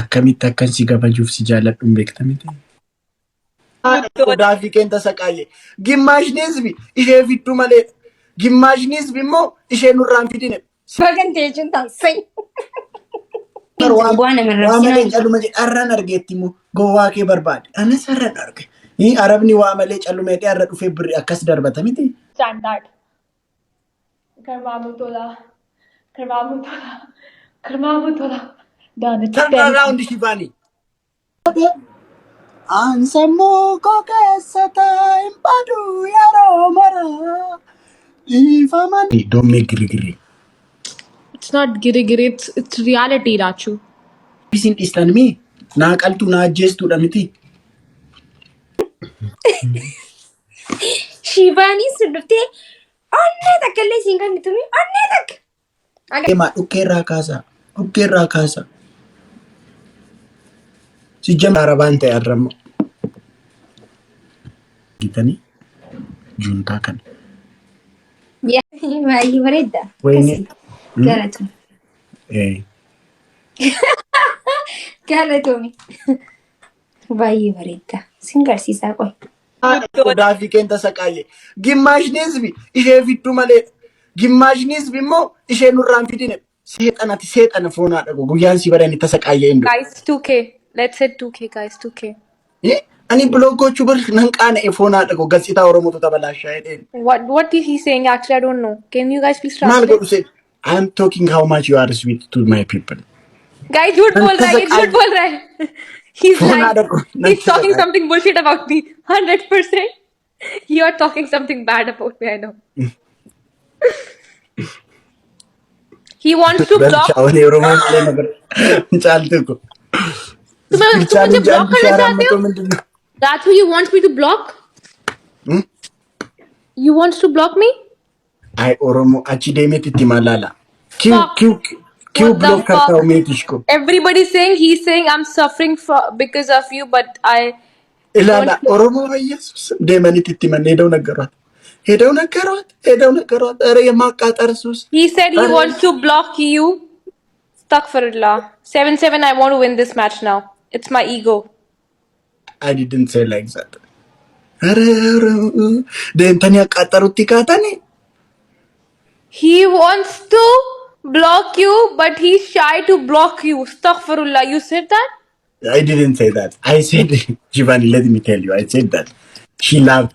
akkamitti akkan si gabajuuf si jaalladhu beekta miti. Odaa fi keenta saqaaye. Gimmaashni hizbi ishee fiddu malee. Gimmaashni hizbi immoo ishee nurraan fidine. Sagantaa jechuun taasisee. Waan malee calluma arraan argeetti immoo gowwaa kee barbaade. Anas arraan arge. Arabni waa malee callumeedhee arra dhufee birri akkas darbata miti. Standard. Karmaamu tola. Karmaamu tola. Karmaamu tola. Turn around Shivani. Ansamoo kokeessata impadu yeroo mara. Ifaman. Don't make giri. It's not giri. It's reality, Rachuu. Isn't Islam me? Na qaltu na ajjeestu dha miti. Shivani sudurtee onnee takka illee siin kan bitumi onnee takka. Ema dhukkeerraa kaasa. Si jama arabaan ta'e arrama. Gitanii juntaa kana. Baay'ee bareeda. Wayne. Galatoom. Galatoomi. Baay'ee bareeda. Sin garsiisaa qoy. Odaa fi keenta saqaaye. Gimmaashni hizbi ishee fiddu malee. Gimmaashni hizbi immoo ishee nurraan fidine. Seexana foonaa dhagu guyyaan si barani tasaqaaye indo. Guys, 2K. Let's hit 2K, guys. 2K. Ani bloggochu bar nan qaana'e foonaa dhagu gaazexaa Oromootu tabalaashaa jedheen. What is he saying? Actually, I don't know. Can you guys please Maal translate? godhu se I'm talking how much you are sweet to my people. Guys, झूठ बोल रहा है. ये झूठ बोल रहा है. He's lying. He's talking something bullshit about me. 100%. You are talking something bad about me. I know. He wants to block. Chaawale Oromoo play nagar. Chaltu ko. तुम मुझे block करना चाहते हो? Rachuu, you want me to block? You want to block me? Ay Oromoo achi deemeti itti malala. क्यों block करता हो मैं तुझको? Everybody's saying he's saying I'm suffering because of you, but I. Ilala Oromoo hayyasus deemanitti itti manne hedau naggarat. Hedau naggarat. Are yamma qaxarsus. He said he wants to block you. Astaghfirullah. 7-7. I want to win this match now. It's my ego. I didn't say like that. Are deemtani qaxarutti kaatani. He wants to block you, but he's shy to block you. Astaghfirullah. You said that? I didn't say that. I said, Shivani, let me tell you. I said that she love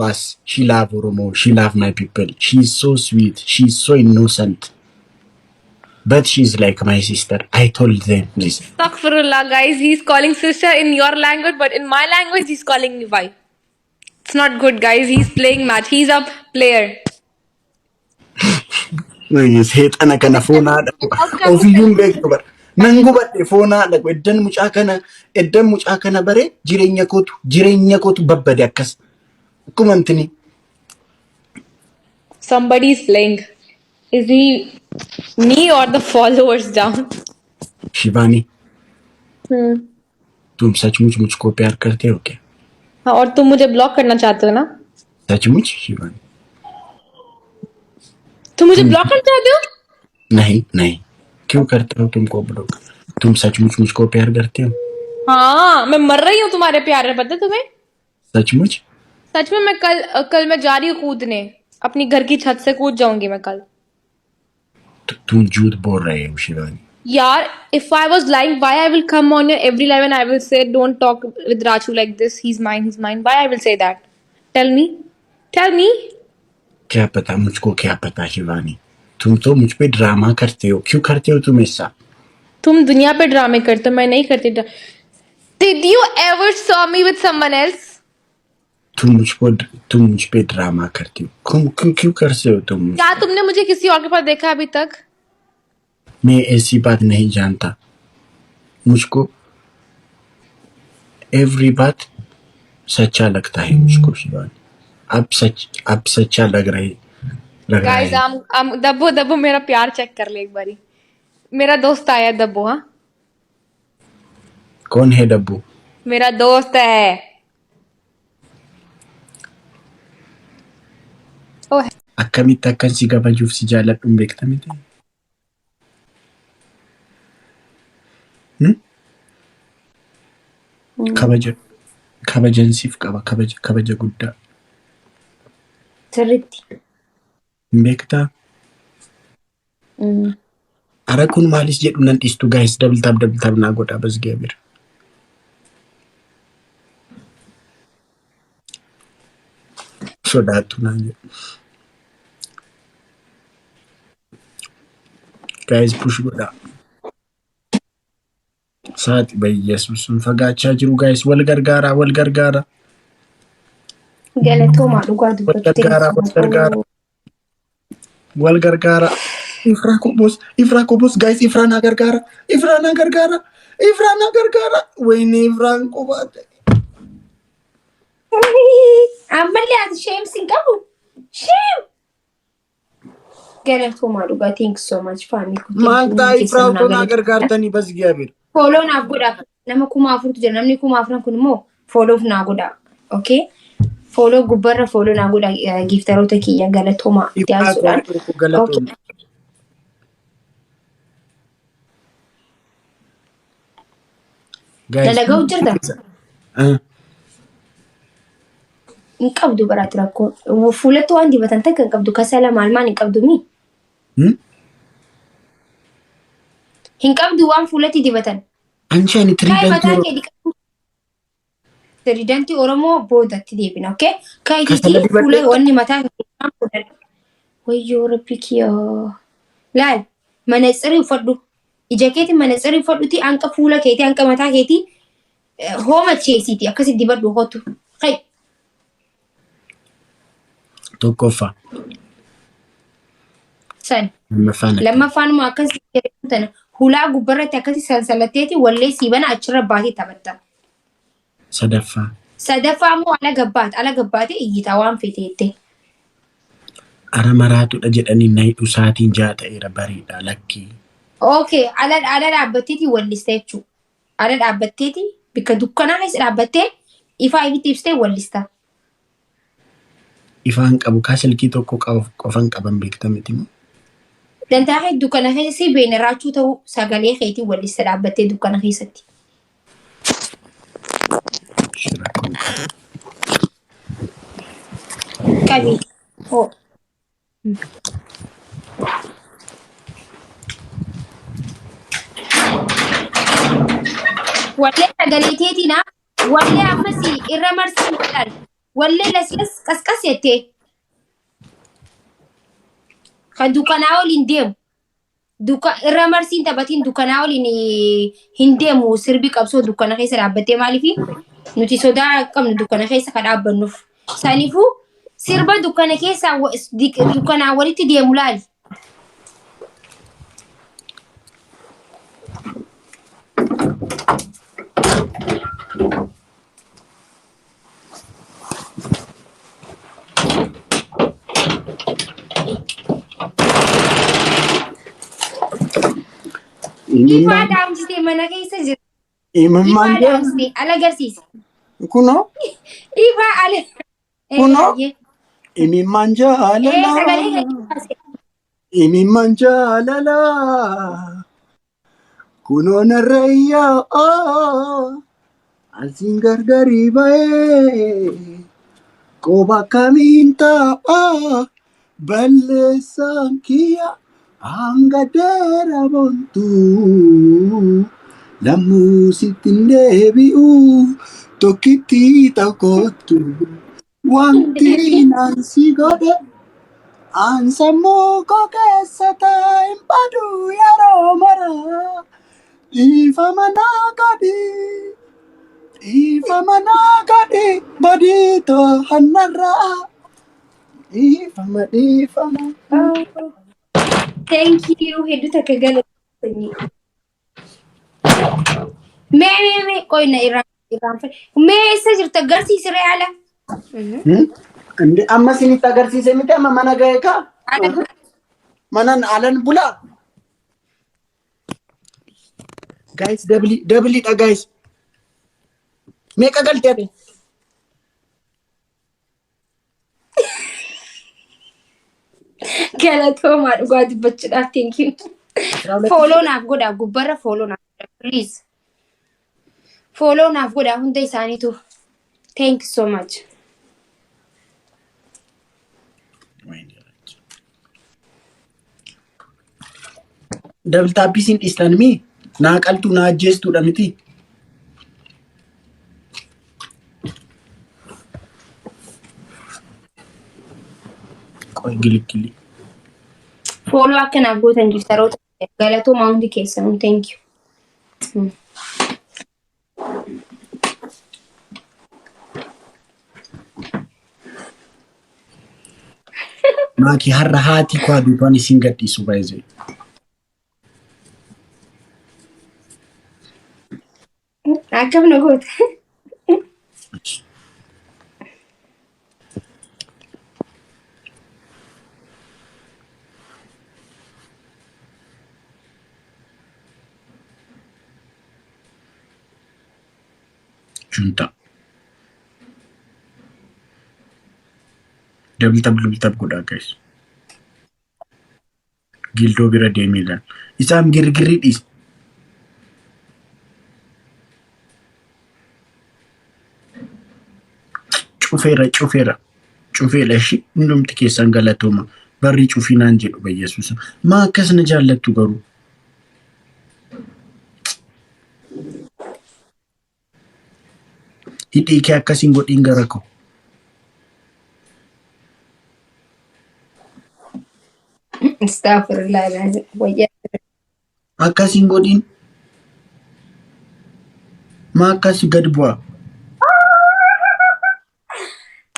us. She love Oromo. She love my people. She's so sweet. She's so innocent. But she's like my sister. I told them this. Astaghfirullah, guys. He's calling sister in your language, but in my language, he's calling me wife. It's not good, guys. He's playing match. He's a player. Yes, hate ana kana phone ofiyyuun beektu bar. Nan gubadhe foonaa dhaqu eddan mucaa kana bare jireenya kootu babbade akkas. Akkuma antini. Somebody is playing. Is he me or the followers down? Shivani. तुम सचमुच मुझको प्यार करते हो क्या? हाँ, और तुम मुझे ब्लॉक करना चाहते हो ना? सचमुच शिवानी? तुम मुझे ब्लॉक करना चाहते हो? नहीं. क्यों करते हो तुमको ब्लॉक? तुम सचमुच मुझको प्यार करते हो? हाँ, मैं मर रही हूँ तुम्हारे प्यार में, पता है तुम्हें? सचमुच? सच में मैं कल मैं जा रही हूँ कूदने, अपनी घर की छत से कूद जाऊंगी मैं कल. तुम झूठ बोल रहे हो शिवानी. यार, if I was lying, why I will come on your every live and I will say don't talk with Rachuu like this. He's mine. Why I will say that? Tell me. क्या पता, मुझको क्या पता शिवानी. तुम तो मुझ पे ड्रामा करते हो. क्यों करते हो तुम ऐसा? तुम दुनिया पे ड्रामे करते हो, मैं नहीं करती. Did you ever saw me with someone else? तुम मुझ पे ड्रामा करती हो. क्यों करते हो तुम? क्या तुमने मुझे किसी और के पास देखा अभी तक? मैं ऐसी बात नहीं जानता. मुझको एवरी बात सच्चा लगता है मुझको शिवानी. अब सच्चा लग रहा है. गाइस, दब्बू मेरा प्यार चेक कर ले एक बारी. मेरा दोस्त आया दब्बू. हाँ, कौन है डब्बू? मेरा दोस्त है. ओह, akkamitti akkan si gabajuuf si jaalladhu beekta miti. kabajansiif qaba kabaja guddaa. Sirriitti. Beektaa? Ara kun maalis jedhu nan dhiistu guys dabtaab naa godhaa basgee bira. Sodaattu naan jedhu. Guys push godhaa. Saati bayyeessus fagaachaa jiru guys wal gargaara. Galatoomaa dhugaa dubbattee. Wal gargaara. Ifraa kobos guys Ifraa na gargaara. Wayne Ifraan qobaate. Ammallee ati shame sin qabu. Shame. Galatoomaa dhugaa thank you so much family. Maaltaa Ifraa otoo na gargaartanii basgee bira. Follow naaf godhaa. Nama 4,000 jira namni 4,000 kun immoo follow naa godhaa. Okay? Follow gubbarra follow naa godhaa giftaroota kiyya galatoomaa dhiyaasuudhaan. Okay. Dalagaa hojjetaa? Hin qabdu baraatti rakkoo. Fuulatti waan dibatan takka hin qabdu. Kasala maal hin qabdu mi? Hin qabdu waan fuulatti dibatan. Anshani Tiridantii Oromoo boodatti deebina, okay? Kaayitii fuula wanni mataa wayyoo rabbi kiyyaa. Laal manatsirii uffadhu. Ija keetiin manatsirii uffadhuti hanqa fuula keetii hanqa mataa keetii hooma cheesiiti akkasi dibadhu hotu. Kai. Tokkoffaa. San. Lammaffaan immoo akkasi jedhamtana hulaa gubbarratti akkasi sansalatteeti wallee siibana achirra baatee taphatta. Sadaffaa immoo ala gabbaate iyyitaa waan feeteette. Ara maraatudha jedhanii na hidhu saatiin 6 ta'eera bariidha lakkii. Okay, ala dhaabbatteeti wallista jechuudha. Ala dhaabbatteeti bikka dukkanaa keessa dhaabbattee ifaa ifitti ibsitee wallista. Ifaan qabu kaasilkii tokko qofan qaban beektamiti moo? Dantaa dukkana keessatti beena raachuu ta'uu sagalee keetii wallista dhaabbattee dukkana keessatti. Qabi. Oh. Wallee sagalee teetina wallee ammasi irra marsin godhan wallee laslas qasqas jettee kan dukkanaa waliin deemu irra marsiin taphatiin dukkanaa waliin hin deemu sirbi qabsoo dukkana keessa dhaabbattee maaliifi nuti sodaa qabnu dukkana keessa kan dhaabbannuuf saniifuu sirba dukkana keessa dukkanaa walitti deemu laali. Ifaa daamsitee mana keessa jira. Ifaa daamsitee ala agarsiisa. Kuno? Ifaa ala. Kuno? Imimmaan jaalala. Imimmaan jaalala. Kuno narrayyaa. Asiin gargarii ba'ee. Qoba kamiin ta'a. Balleessaan kiyya. Hanga dheeraa boontuu lammuu sittin deebi'u tokkitti tokkottu wanti naansi godhe aan sammuu koo keessa taa'in badu yeroo maraa dhiifama naa godhi badii to'annarraa dhiifama. Thank you. Hedu takka galatoomi. Mee qoyna irraan fa'i. Mee isa jirta agarsiisiree ala. Indi amma sinitti agarsiise miti amma mana ga'e ka? Manan alan bula. Guys double dha guys. Meeqa galtee? Galatoomaa dhugaa dubbachuudhaaf thank you. Follow naaf godhaa gubbarra follow naaf godhaa please. Follow naaf godhaa hunda isaaniitu. Thank you so much. Double tap isin islan mi? Naa qaltu naa ajjeestuudha miti. Qoy gilikili. Follow akka naaf gootan jirtaroota. Galatoomaa hundi keessanuu. Thank you. Makii har'a haati koo aduutaan isin gadhiisu baay'ee. Akkam na goota. Junta. Double tap godhaa guys. Gildoo bira deemeedhaan. Isaan girgirrii dhiis. Cufeera. Cufeedha ishii hundumti keessan galatooma. Barri cufinaan jedhu bayyesuusa. Maa akkas na jaallattu garuu. Hidhii kee akkasiin godhiin gara koo. Astaghfirullah. Akkasiin godhiin. Maa akkas gad bu'aa.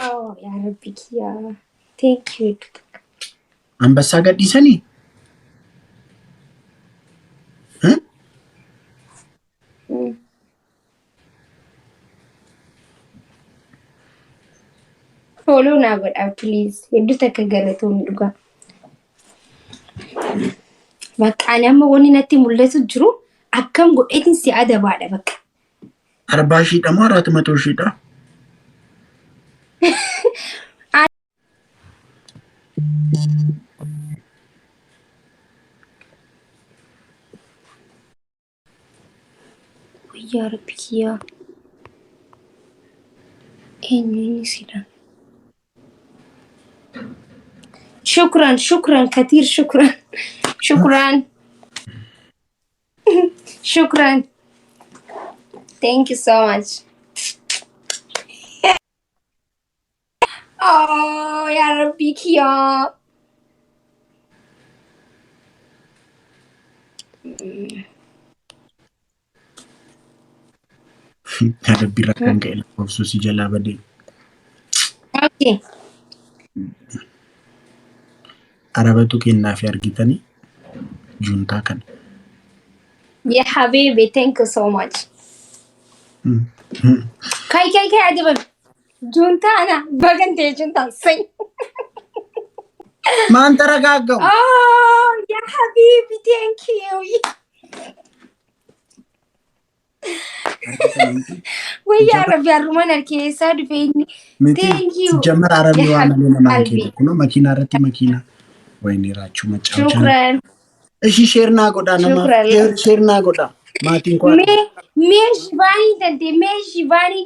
Oh, yaa Rabbi kiyyaa. Thank you. Ambassaa gadhiisanii? Follow naa godhaa please. Hedduu takka galatoomii dhugaa. Maqaan amma wanni natti mul'atu jiru akkam godheetiin si adabaadha bakka. 40 shiidha moo 400 shiidha? Yaa Rabbi kiyyaa. Eenyuun sidha? Shukran Katir, shukran. Shukran. Thank you so much. Oh, ya Rabbi kiyyaa. Ada birak kan kayak lakofsu si jalaa badee. Okay. Arabatu kennaa fi argitanii juntaa kan. Ya habibi, thank you so much. Kai adabam. Junta ana bagante junta say. Maan taragaaggamu. Oh, ya habibi, thank you. Wai ya Rabbi arruman arkeessa dhufeeni. Thank you. Jamar Arabi waan nama maakii kuno makiina irratti makiina. Wayni Rachuu macaa. Shukran. Ishi sheernaa godhaa nama. Sheernaa godhaa. Maatiin koo. Me shivani tante me shivani.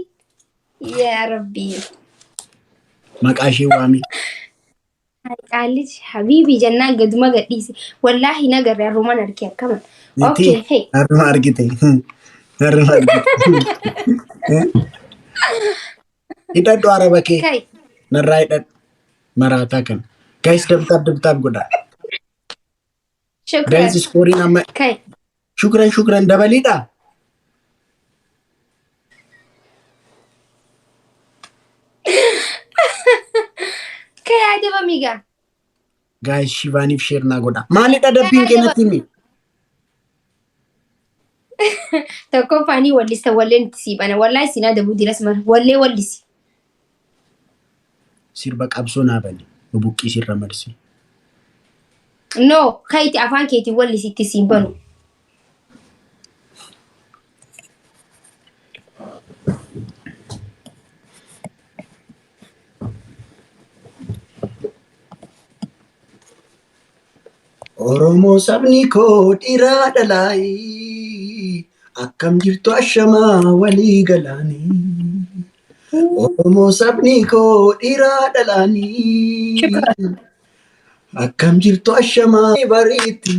Ya Rabbi. Maqaa ishee waami. Qaallis habibi jannaa gaduma gadhiise. Wallahi nagarre arruman arkee akkama. Okay, hey. Arruma argite. Hidhadhu araba kee. Narraa hidhadhu. Maraataa kan. Guys dabtaab godhaa. Shukran. Guys iskooriin amma. Shukran dabaliidha. Kay adaba miga. Guys Shivaniif sheernaa godhaa. Maalidha dabbiin keenatti himi? Tokko faanii wallisa walleen siibana. Wallahi sinaa dabuu diras mara. Wallee wallisi. Sirba qabsoo naabani. Bubuqqii sirra marsi. No, kayti afaan keetii wallisitti siibanu. Oromoo sabni koo dhiiraa dhalaayi. akkam jirtu ashamaa walii galaanii. Oromoo sabni koo dhiiraa dhalaanii. Shukran. Akkam jirtu ashamaa bariitti.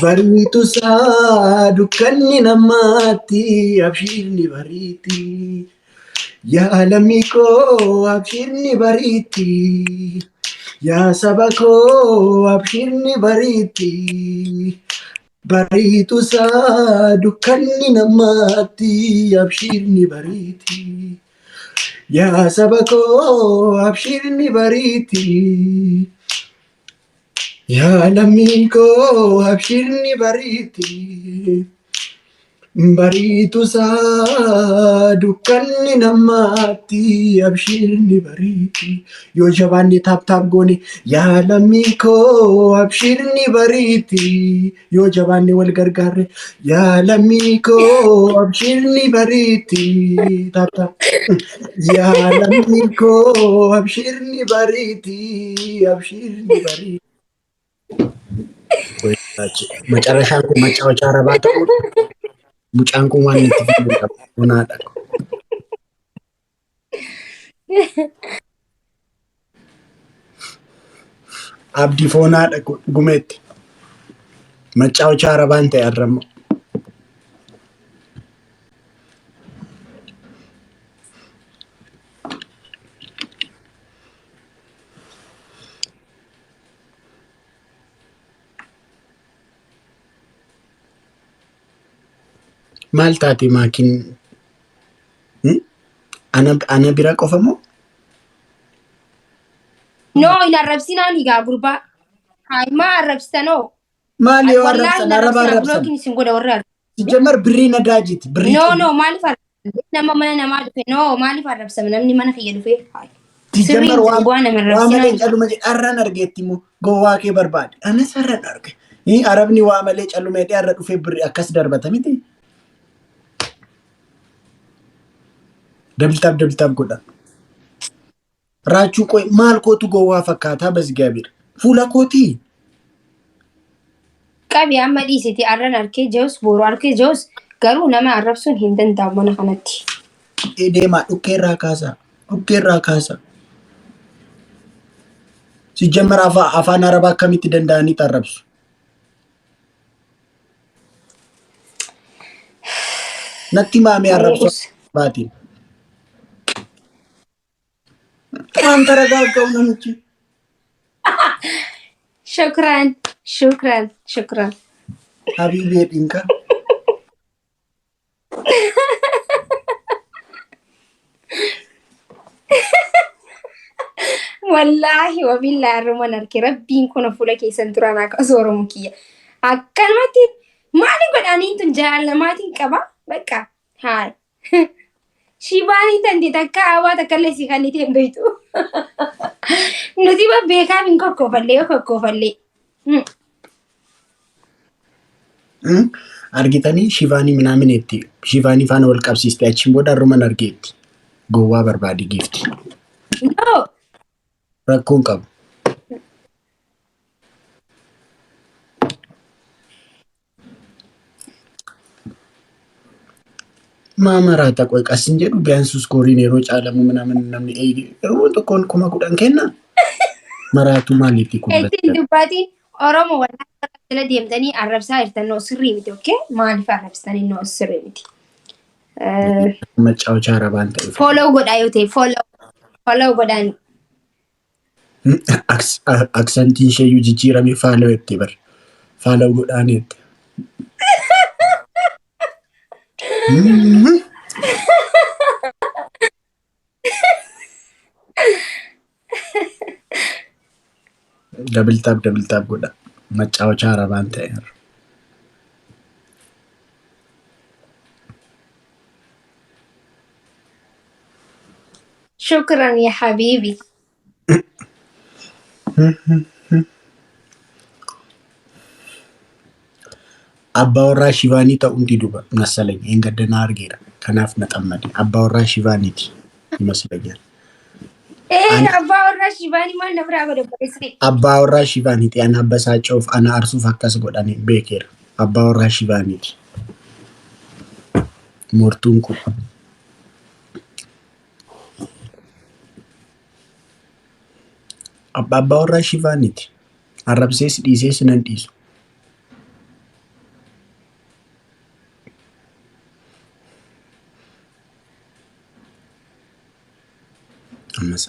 Bariitu isaa dukkanni namaatti abshiirni bariitti. Yaa lammii koo abshiirni bariitti. Yaa saba koo abshiirni bariitti. Bariitu isaa dukkanni namaatti abshiirni bariitti. Yaa saba koo abshiirni bariitti. Yaa lammii koo abshiirni bariitti. Bariitu isaa dukkanni namaatti abshiirni bariitti. Yoo jabaanne taap goone yaa lammii koo abshiirni bariitti. Yoo jabaanne wal gargaarre yaa lammii koo abshiirni bariitti. Taap. Yaa lammii koo abshiirni bariitti. Abshiirni bariitti. Macarashaan kun macaawachaa rabaa ta'uu mucaan kun waan itti fayyadamu bonaadha. Abdii foonaadha gumeetti. Macaawachaa rabaan ta'e arrama. Maal taate maakiin ana bira qofa moo? No, hin arrabsinaan higaa gurbaa. Haayimaa arrabsitanoo. Maal yoo arrabsan araba arrabsan? Blookiin isin godha warri arrabsan. Sijjamar birrii na daajiti. No, maaliif arrabsan? Nama mana namaa dhufe. No, maaliif arrabsan? Namni mana kiyya dhufe. Sijjamar waa malee calluma jedhe arraan argeetti immoo gowwaa kee barbaade. Anas arraan arge. Arabni waa malee calluma jedhee arra dhufee birrii akkas darbata miti. Dabtaab godha. Rachuu qoy maal kootu gowwaa fakkaataa basgaabir. Fuula kootii. Qabi amma dhiisiti arran arkee jeus boru arkee jeus garuu nama arrabsuun hin danda'amu mana kanatti. Deemaa dhukkeerraa kaasa. Dhukkeerraa kaasa. Sijjamar afaan arabaa akkamitti danda'anii arrabsu? Natti maamee arrabsu baatiin. Waan taragaaga'u namichi. Shukran. Habiibee dhinka. Wallahi wabillahi arruman arke rabbiin kun fuula keessan turan akka Oromoo kiyya. Akkanumatti maali godhanii tun jaalallamaatiin qaba? Bakka haay. Shibaanii tanti takka awaa takka illee si kannite hin beektu. Nuti beekaaf hin kokkofallee. Argitanii shivaanii minaaminneetti. Shivaanii faana wal qabsiiste achiin booda arruman argeetti. Gowwaa barbaade giifti. No. Rakkoon qabu. Maamaraata qoy qasin jedhu biyaansus kooriin yeroo caalamu minaamin namni yeroo tokkoon 10,000 kenna. Maraatu maalitti kun? Eetiin dubbaatiin Oromoo wallaahi deemtanii arrabsaa jirtan sirrii miti okkee? Maaliif arrabsitanii sirrii miti? Macaawachaa rabaan ta'e. Follow godhaa yoo ta'e follow godhaan. Aksantiin isheeyyuu jijjiirame follow itti bar. Follow godhaaneetti. Double tap godha. Macaawachaa rabaan ta'e. Shukran ya habibi. Abbaa warraa shivaanii ta'uun diduba masalan hin gaddanaa argeera. Kanaaf na xammade. Abbaa warraa shivaaniiti. Masalan. Abbaa warraa shivaanii maal na biraa godha barreessite? Abbaa warraa shivaaniiti. Ana abbasaachoof ana arsuuf akkas godhanii beekeera. Abbaa warraa shivaaniiti. Mortuun kun. Abbaa warraa Shivaaniiti. Arrabsees dhiisees nan dhiisu.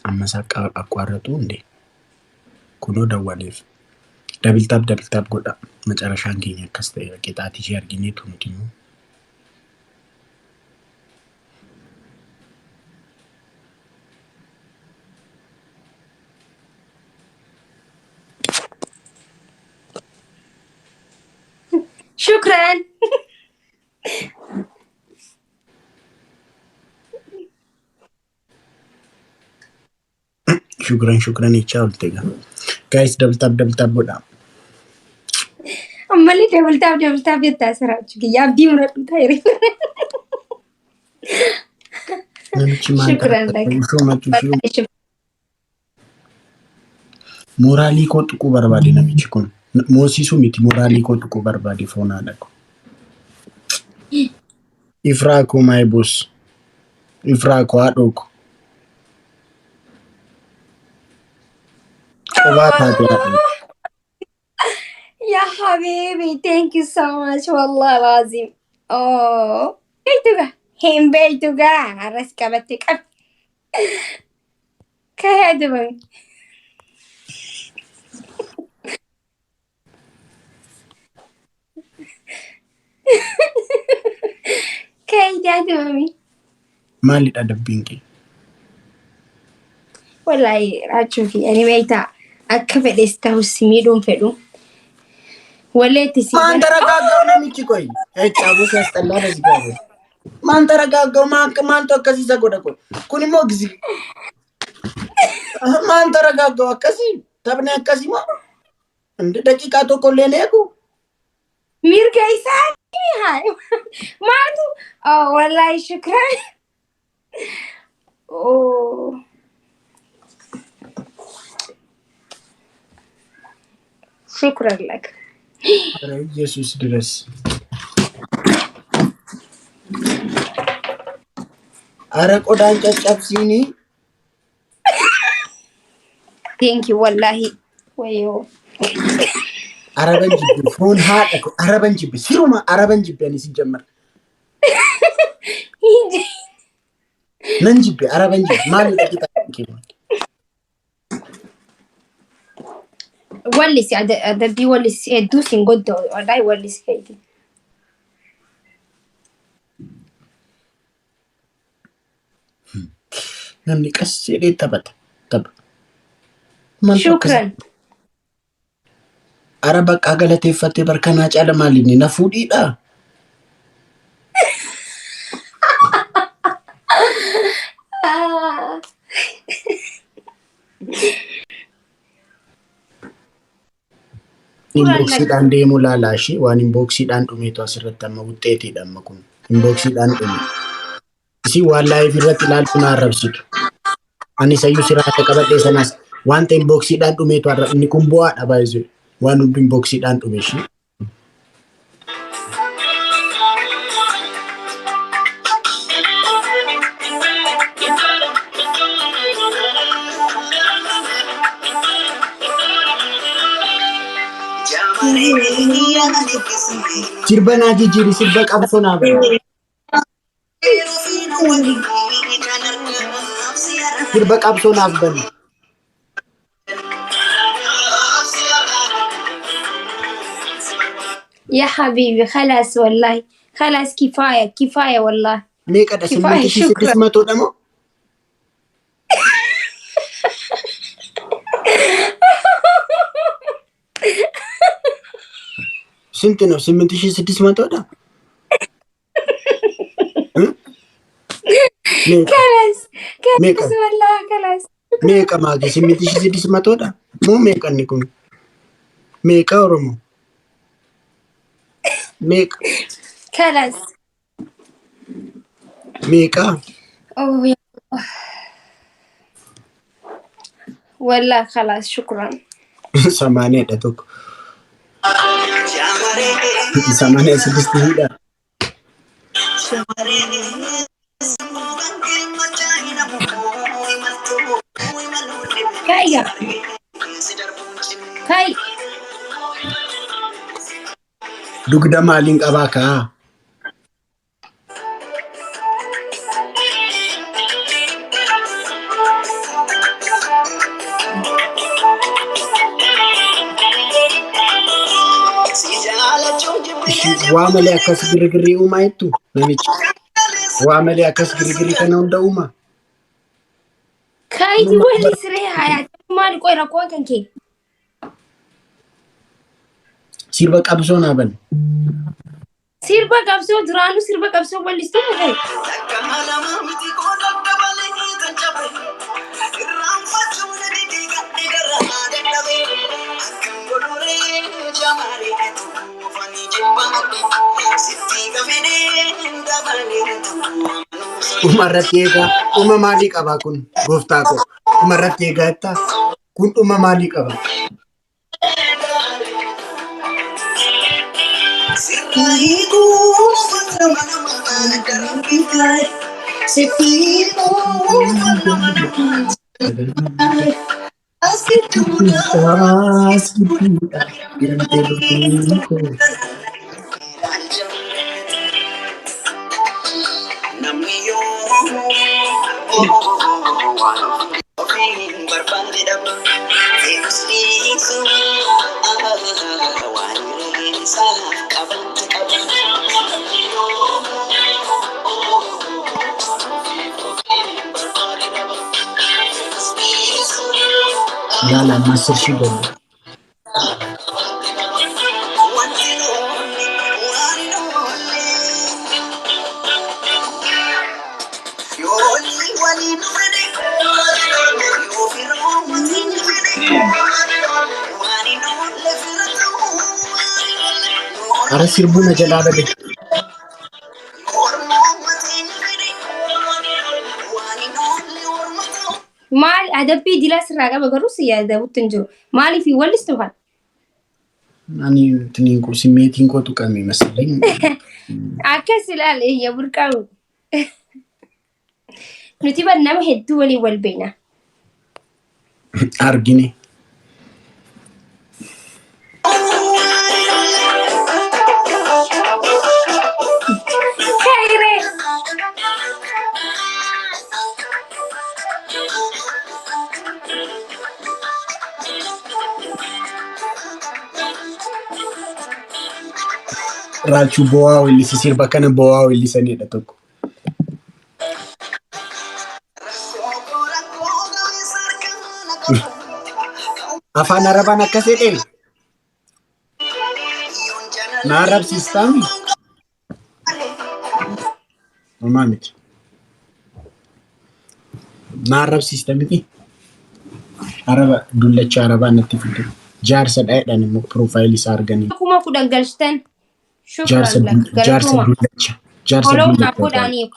Ammas አቋረጡ እንዴ? ኩኖ ደወሌፍ ደብልታብ ጎዳ መጨረሻን ኬኛ ከስተ ቄጣቲ ሸርጊኔቱ ነው شكرا. شكرا يتشاول تيجا guys دبلتاب goda أمالي دبلتاب يتاسرات يا abdii مرة تايري. شكرا لك. moraalii koo tuquu barbaade namichi kun moosisuu miti moraalii koo tuquu barbaade foonaadha ko ifraa koo my boss ifraa koo haadhoo ko qobaa taate haadhoo يا حبيبي thank you so much والله العظيم. بيتك عرس كبتك كهدوي كهدوي maalidha dabbiin kee والله راجو في يعني ميتا أكفت استوسميدون فدو ولا تسيبنا maan taragaaggaw namichi koy caabuu siyaasxallaa basi gaafo maan taragaaggaw maantu akkasiisa godha koy kun immoo gisi maan taragaaggaw akkasii taphni akkasii moo daqiiqaa tokkollee ni eegu ميركا يساعدني هاي ماتو والله شكرا. شكرا لك. يسوس درس أراك أودان تشابسيني thank you والله ويو عربان جيب فون هاد عربان جيب سيروما عربان جيب يعني سيجمر ننجيب عربان جيب مالي تكيتا كيلو ولسي أدبي ولسي دوسين قد والله ولسي كيدي نمني كسيري تبت شكرا. عربك أقلتي فتي بركاناج على ماليني نفودي لا inboxi dan deemu laalaashi waan inboxi dan dhumeetu asirratti amma wuxxeetiidha amma kun inboxi dan dhume isi waan live irratti ilaaltu na arrabsitu ani sayyuu sirraata qabadhee sanas wanta inboxi dan dhumeetu arrab inni kun bu'aadha baay'ee waan hundi inboxi dan dhume shi Sirbana jijiri sirba qabsona ba sirba qabsona bani يا حبيبي خلاص والله خلاص كفاية والله ميقا دا كفاية. شكرا. سمتو دمو سنتنو 8600 دا خلاص والله خلاص ميقا ماجي 8600 دا مو ميقا نكون ميقا ورمو ميقا خلاص ميقا يا الله والله خلاص شكرا. 8 دا توك 8 6 دا Kaya. Kai. Dugda maaliin qabaa kaa? Waa malee akkas girigirrii uumaa jettu namichi. Waa malee akkas girigirrii kana hunda uumaa. Kai ji wali siree hayaa. Maali qoy rakkoon kan kee? Sirba qabsoo naa bane. Sirba qabsoo duraanuu sirba qabsoo wallistuu mudee. Dhumarratti eegaa dhuma maalii qabaa kun gooftaa koo? Dhumarratti eegaa jettaa kun dhuma maalii qaba? Lala masir shigo. Ara sirbuna jalaala de. Maal adabbii dilaa sirraa qaba garuu si yaadamutti hin jiru. Maaliif wallistu kan? Ani tiniin ko simmeetiin kootu qabme masalleen. Akkas ilaale iyya burqaamu. Nuti bar nama hedduu waliin wal beekna. Argine. Rachuu bo'aa wellisi sirba kana bo'aa wellisanidha tokko. Afaan Arabaan akkas jedhee na arabsiistaami. Homaa miti. Na arabsiista miti. Araba dullacha Arabaa natti fide. Jaarsa dhaadhaan immoo piroofaayilii isaa arganii. Akkuma kudhan galchitan. Jaarsa dullacha. Follow naaf godhaanii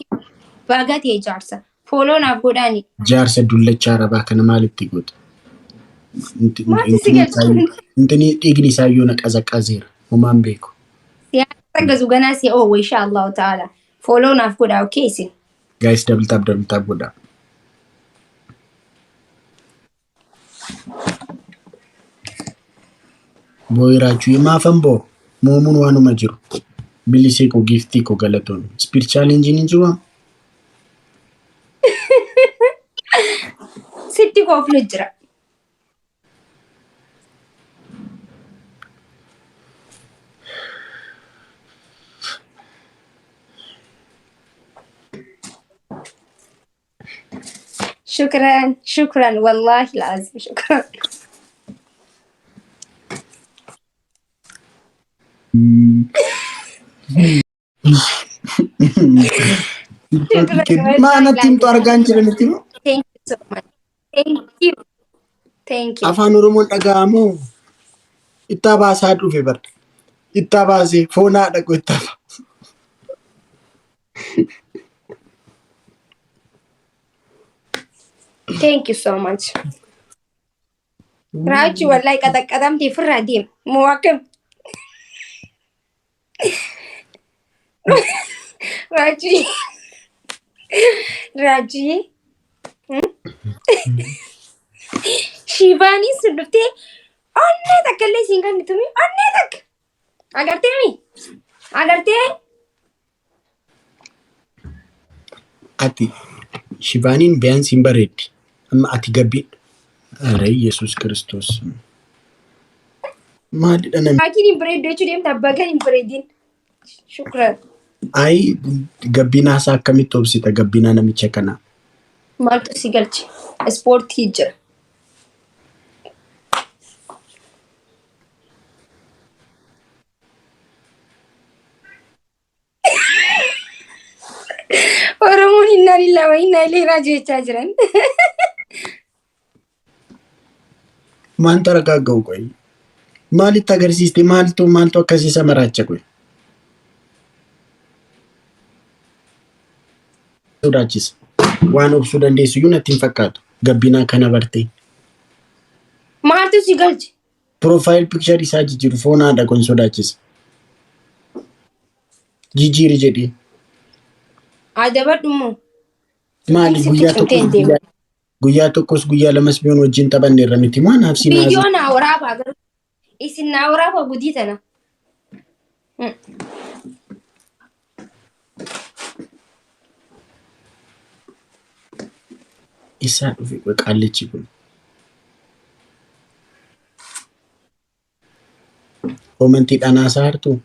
bagatee jaarsa. Follow naaf godhaanii. Jaarsa dullacha Arabaa kana maalitti godha? Intini dhiigni isaa yoo na qazaqazeera. Homaan beeku. Siyaasa gazuganaa si'a oowwa insha Allahu ta'ala. Follow naaf godhaa okay isin. Guys double tap godhaa. Boy Rachuu maafan boo moomuun waanuma jiru. Bilisee koo giftii koo galatoon. Speed challenge ni jiru. Sitti kooflu jira. شكرا والله العظيم شكرا. Mana tim tu argan jiran itu. Thank you so much. Thank you. Afaan Oromoon dhaga'amoo itti baasaa dhufe bar. Itti baasee foonaa dhaqu itti baasa. Thank you so much. Rachuu wallahi qaxaqqaxamtee firraa deem. Moo akkam? Rachuu. Rachuu. Shivaanii sun dhuftee onnee takka illee siin kan bitumi onnee takka. Agartee mi? Agartee? Ati Shivaaniin biyaansi hin bareeddi. Amma ati gabbii. Are Yesuus Kiristoos. Maalidha namni? Maakiin hin bareeddu jechuu deemta abbaa kan hin bareedin. Shukran. Ayi gabbinaa isaa akkamitti obsita gabbinaa namicha kanaa? Maaltu si galche? Ispoortii jira. Oromoon innaa lillahi wa innaa ilaihi raaji'uun jechaa jiran. Maanta ragaa ga'u qoyi. Maalitti agarsiiste maaltu akkasiisa maraacha qoyi. Sodaachisa. Waan obsuu dandeessu iyyuu natti hin fakkaatu. Gabbinaa kana bartee. Maaltu si galche? Profile picture isaa jijjiiru foon haadha kun sodaachisa. Jijjiiri jedhee. Adabadhu moo? Maali guyyaa tokkos guyyaa lamas biyoon wajjin taphanne irra miti moo naaf si naasisa. Viidiyoo naa waraabaa garuu isin naa waraabaa gudii tana. Isaa dhufe qaallichi kun. Komentii dhanaasaa hartuu?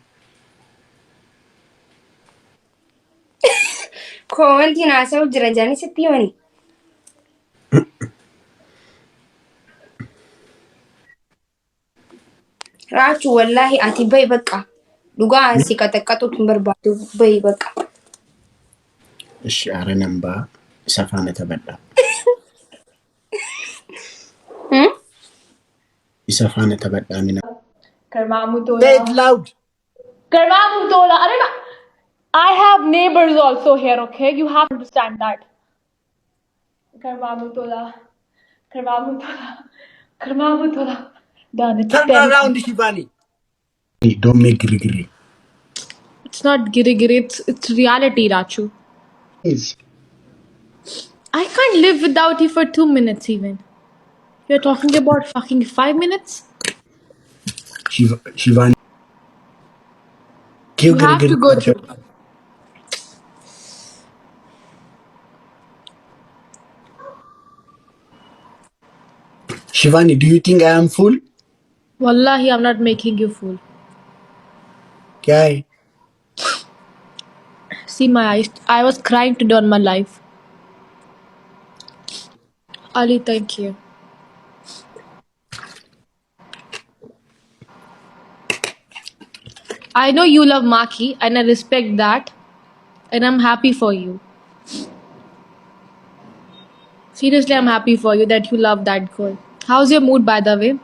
Komentiin haasa'u jira jaanis itti himani. Rachuu wallaahi ati bahi baqa. Dhugaa si qaxaqqatuutu hin barbaadu bahi baqa. Ishi aara nan ba'a isa faana taphadhaa. Isa faana taphadhaa mina. Say it loud. I have neighbors also here, okay? You have to understand that. Karmamutola. Done. It's Turn 10. around, Shivani. Don't make giri. It's not giri, it's reality, Rachuu. Please. I can't live without you for 2 minutes even. You're talking about fucking 5 minutes? Shivani. You have to go to. Shivani, do you think I am fool? Wallahi, I'm not making you fool. Kya hai? See my eyes. I was crying today on my life. Ali, thank you. I know you love Makii and I respect that. And I'm happy for you. Seriously, I'm happy for you that you love that girl. How's your mood, by the way?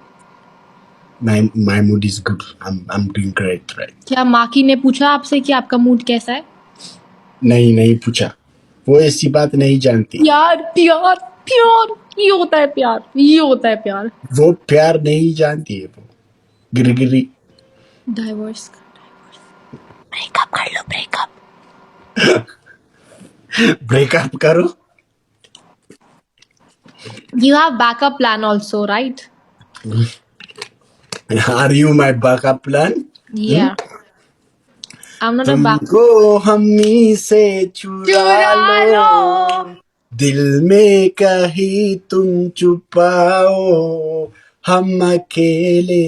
My mood is good. I'm doing great, right? क्या माकी ने पूछा आपसे कि आपका मूड कैसा है? नहीं पूछा. वो ऐसी बात नहीं जानती. प्यार ये होता है प्यार. वो प्यार नहीं जानती है वो. गिरी. Divorce. Breakup कर लो, breakup. Breakup करो. You have backup plan also, right? Are you my backup plan? Yeah. I'm not a backup. तुमको हमनी से चुरा लो. दिल में कहीं तुम छुपाओ. हम अकेले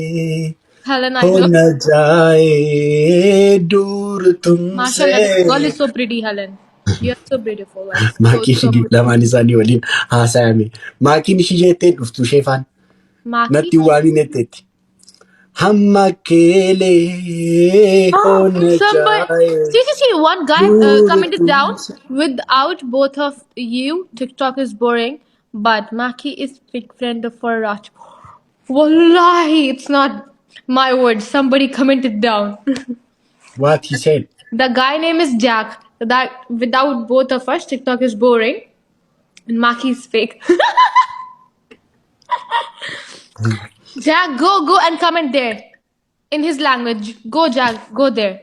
Helen, I हो love. न जाए दूर तुमसे. Mashallah, this girl is so pretty, Helen. You're so beautiful. Like, Makii so lamaan isaanii waliin haasa'ame. Makiin ishii jettee dhuftu sheefaan. Natti Makii. waamiin etteetti. Hamma keelee hona Somebody. jaaye. See, one guy commented down. Without both of you, TikTok is boring. But Makii is big friend for Rachuu. Wallahi, it's not my word. Somebody commented down. What he said? The guy name is Jack. That without both of us, TikTok is boring. And Makii is fake. Jack, go and comment there. In his language. Go, Jack, go there.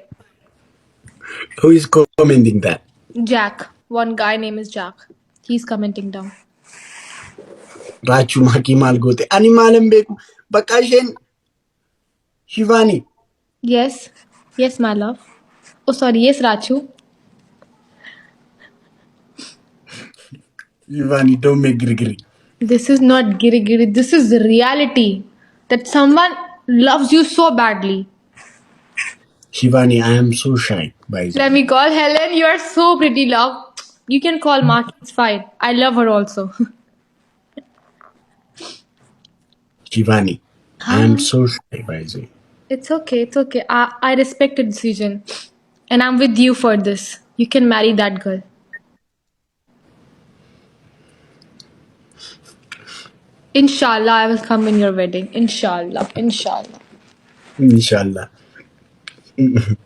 Who is commenting that? Jack. One guy name is Jack. He's commenting down. Rachuu Makii maal goote? Ani maalan beeku? Bakka isheen Shivani. Yes. Yes, my love. Oh, sorry. Yes, Rachuu. Shivani, don't make grigri. This is not giri giri. This is the reality. That someone loves you so badly. Shivani, I am so shy, by the Let way. me call Helen. You are so pretty, love. You can call Makii. It's fine. I love her also. Shivani, I am so shy, by the way. It's okay. It's okay. I respect your decision. And I'm with you for this. You can marry that girl. Inshallah, I will come in your wedding. Inshallah. Inshallah. Inshallah. Then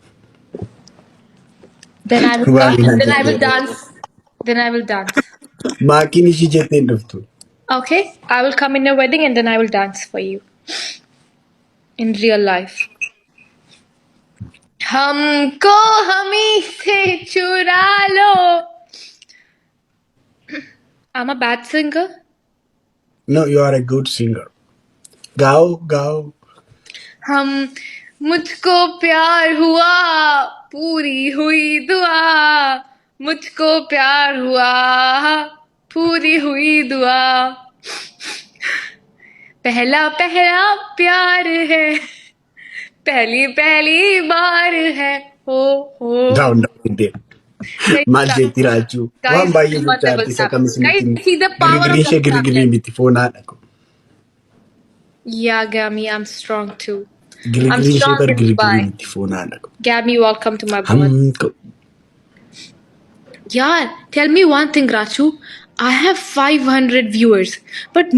I will come. Shivani na Then I will jette. dance. Then I will dance. Makiin ishee jettee hin dhuftu. Okay? I will come in your wedding and then I will dance for you. In real life. हमको हमी से चुरा लो. I'm a bad singer. No, you are a good singer. Gao, gao. हम मुझको प्यार हुआ पूरी हुई दुआ मुझको प्यार हुआ पूरी हुई दुआ पहला पहला प्यार है पहली पहली बार है हो Down, down there. Maal jetti Rachuu? Waan baay'ee do not jechaa level jirti isa tap. kam Guys, isinitti see the power of girigiriin ishee double tap. girigiriin miti foonaa dhaqu. Yeah, Gami, I'm strong too. I'm Girigiriin ishee strong bar in girigiriin Dubai. miti foonaa dhaqu. Gabby, welcome to my birth. Hamko. Yeah, tell me one thing, Rachuu. I have 500 viewers, but